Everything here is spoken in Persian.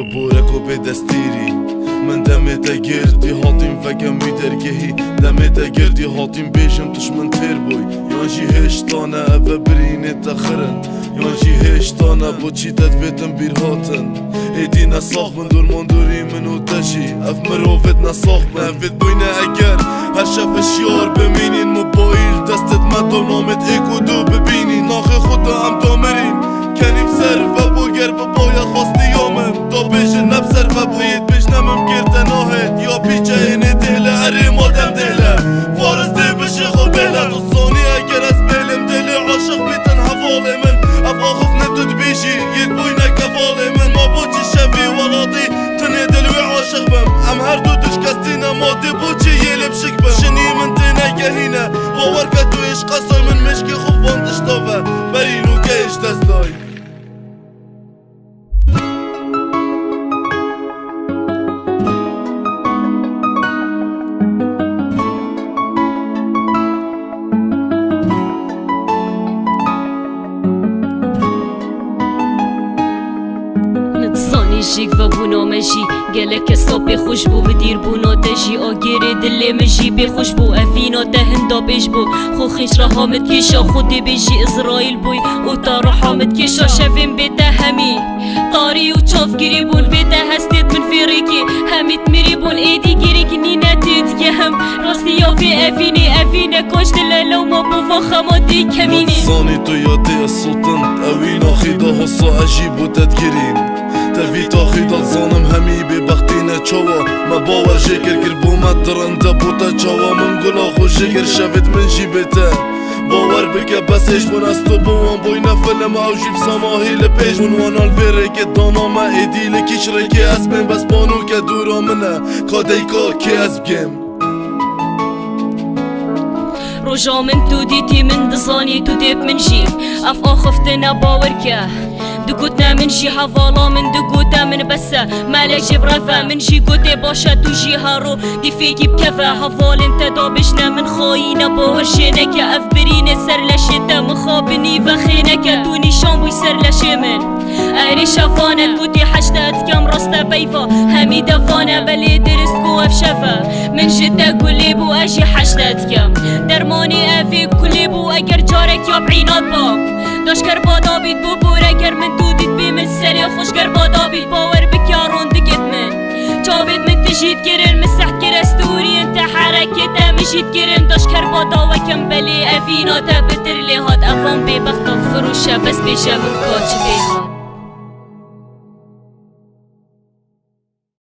ببورك وبدستيري من دمتا گردی هاتیم فکمی درگهی دمتا گردی هاتیم بیشم توش من تیر بوی یانجی هشتانه اوه برینه تخرن یانجی هشتانه با چی تدویتم بیر هاتن ایدی نساخ من دور مندوری منو تشی اف مروفت نساخ من افت بوینه اگر هر شب شیار بمینین موبایل دستت مدو نامت ایکو دو ببینین ناخه خدا هم دامرین کنیم سر و بوگر ببایا خواستی یامم دا بیشه نب سر و بوید بیش نمم گردن آهد یا پیچه اینه دهله اره مادم دهله فارس ده بشه خود بهله تو ثانی اگر از بیلم دهله عاشق بیتن حواله من اف آخف ندود بیشی یک بوی نکفال من ما با چی شوی ولادی تنه دلوی عاشق بم ام هر دو دش کستینه مادی با چی یلم شک بم شنی من تینه گهینه باور که تو عشق اصل من مشکی خوب واندش داوه برینو گهش دستای جيك فابونا ماشي قالك الصوب خوش بو بدير بونا تجي اغيري دلي مجي بخوش بو افينا تهندا بيش بو خو خيش راها متكيشا خودي بيجي اسرائيل بوي وطارحا متكيشا شافين بيتا همي طاري وشاف قريبون بيتا هستيت من فيريكي همي تمريبون ايدي قريك نينا تتيهم راسي يا في افيني كوش دلا لو ما بو فخماتي كميني صاني تو ياتي السلطان اوينا خيدا هصا عجيب وتدقيرين تلفي تاخيدا زانم همي ببختينا چوا ما باور شكر كر بومت درنده بوتا چوا من گلا خوش شكر شفت من جيبتا باور بك بس ايش بون استو بوان بوينا فلم او جيب سماهي لبيش بون وانا الفيرك دانا ما ايدي لكيش ريكي اسمين بس بانو كدورا منه كاديكا كي اسبجم رجا من تو ديتي من دزاني تو ديب من جيب اف اخفتنا باوركه دقوتنا من جي حفالا من دقوتا من بسا مالك جيب رفا من جي قوتي باشا تو جي هارو دي فيكي بكفا حفال انت دابشنا من خاينة باهرشينك اف برين سر لشيتا مخابني بخينك تو نيشان بوي سر لشيمن ايري شافانا قوتي حشتات كم راستا بيفا همي دفانا بلي درسكو اف شفا من جدا كلي بو اجي حشتات كم درماني افي كلي بو اگر جارك يا بعينات با داش کربادا بید بو بوره گر من تو دید بیم سری خوش کربادا بید باور بکارون دگت من چاوید من تجید گرن مسحت گر استوری انت حرکت مشید گرن داش کربادا و کم بلی افینا تا بتر لی هاد افان بی بخت فروشه بس بیشه من کاچ بیهاد